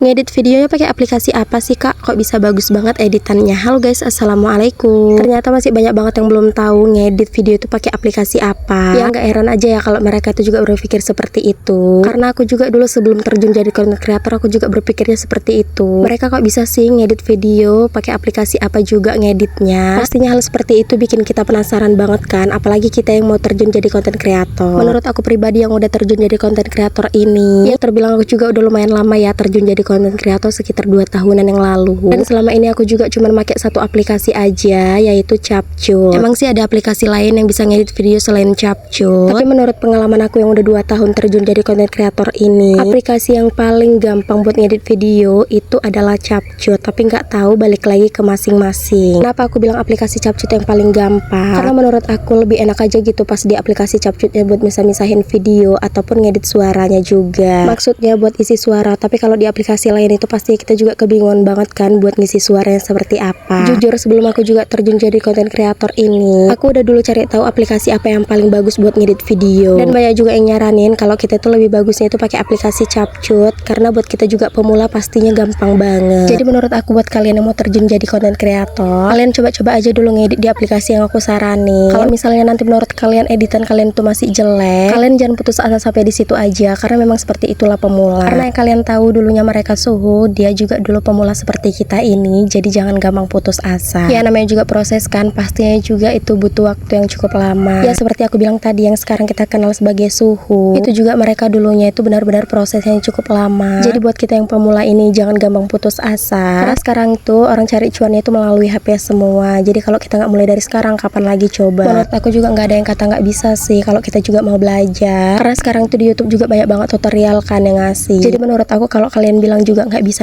Ngedit videonya pakai aplikasi apa sih kak? Kok bisa bagus banget editannya? Halo guys, assalamualaikum. Ternyata masih banyak banget yang belum tahu ngedit video itu pakai aplikasi apa. Ya nggak heran aja ya kalau mereka itu juga berpikir seperti itu. Karena aku juga dulu sebelum terjun jadi content creator, aku juga berpikirnya seperti itu. Mereka kok bisa sih ngedit video pakai aplikasi apa juga ngeditnya? Pastinya hal seperti itu bikin kita penasaran banget kan? Apalagi kita yang mau terjun jadi content creator. Menurut aku pribadi yang udah terjun jadi content creator ini, ya terbilang aku juga udah lumayan lama ya terjun jadi content creator, sekitar 2 tahunan yang lalu. Dan selama ini aku juga cuma pakai satu aplikasi aja, yaitu Capcut. Emang sih ada aplikasi lain yang bisa ngedit video selain Capcut, tapi menurut pengalaman aku yang udah 2 tahun terjun jadi content creator ini, aplikasi yang paling gampang buat ngedit video itu adalah Capcut. Tapi nggak tahu, balik lagi ke masing-masing. Kenapa aku bilang aplikasi Capcut yang paling gampang? Karena menurut aku lebih enak aja gitu pas di aplikasi Capcut ya buat misah-misahin video ataupun ngedit suaranya juga. Maksudnya buat isi suara, tapi kalau di aplikasi lain itu pasti kita juga kebingungan banget kan buat ngisi suaranya seperti apa. Jujur sebelum aku juga terjun jadi content creator ini, aku udah dulu cari tahu aplikasi apa yang paling bagus buat ngedit video. Dan banyak juga yang nyaranin kalau kita tuh lebih bagusnya itu pakai aplikasi Capcut, karena buat kita juga pemula pastinya gampang banget. Jadi menurut aku buat kalian yang mau terjun jadi content creator, kalian coba-coba aja dulu ngedit di aplikasi yang aku saranin. Kalau misalnya nanti menurut kalian editan kalian itu masih jelek, kalian jangan putus asa sampai di situ aja, karena memang seperti itulah pemula. Karena yang kalian tahu dulunya mereka suhu, dia juga dulu pemula seperti kita ini, jadi jangan gampang putus asa. Ya namanya juga proses kan, pastinya juga itu butuh waktu yang cukup lama. Ya seperti aku bilang tadi, yang sekarang kita kenal sebagai suhu, itu juga mereka dulunya itu benar-benar proses yang cukup lama. Jadi buat kita yang pemula ini jangan gampang putus asa, karena sekarang itu orang cari cuannya itu melalui HP semua. Jadi kalau kita nggak mulai dari sekarang, kapan lagi coba? Menurut aku juga nggak ada yang kata nggak bisa sih kalau kita juga mau belajar. Karena sekarang tuh di YouTube juga banyak banget tutorial kan yang ngasih. Jadi menurut aku kalau kalian bilang juga nggak bisa,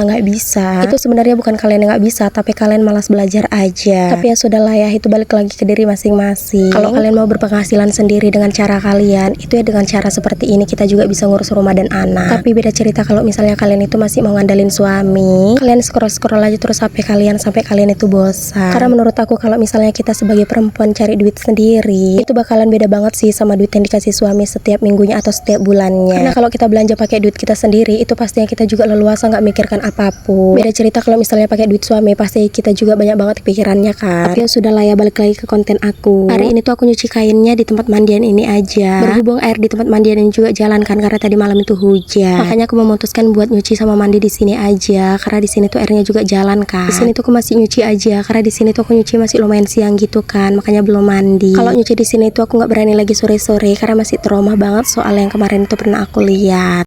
itu sebenarnya bukan kalian yang nggak bisa, tapi kalian malas belajar aja. Tapi ya sudahlah ya, itu balik lagi ke diri masing-masing. Kalau kalian mau berpenghasilan sendiri dengan cara kalian, itu ya dengan cara seperti ini kita juga bisa ngurus rumah dan anak. Tapi beda cerita kalau misalnya kalian itu masih mau ngandalin suami, kalian scroll aja terus HP kalian sampai kalian itu bosan. Karena menurut aku kalau misalnya kita sebagai perempuan cari duit sendiri, itu bakalan beda banget sih sama duit yang dikasih suami setiap minggunya atau setiap bulannya. Karena kalau kita belanja pakai duit kita sendiri, itu pastinya kita juga leluasa nggak mikirkan apapun. Beda cerita kalau misalnya pakai duit suami, pasti kita juga banyak banget pikirannya kan. Tapi ya sudah lah ya, balik lagi ke konten aku. Hari ini tuh aku nyuci kainnya di tempat mandian ini aja. Berhubung air di tempat mandian ini juga jalan kan, karena tadi malam itu hujan. Makanya aku memutuskan buat nyuci sama mandi di sini aja, karena di sini tuh airnya juga jalan kan. Di sini tuh aku masih nyuci aja, karena di sini tuh aku nyuci masih lumayan siang gitu kan, makanya belum mandi. Kalau nyuci di sini tuh aku nggak berani lagi sore-sore, karena masih trauma banget soal yang kemarin itu pernah aku lihat.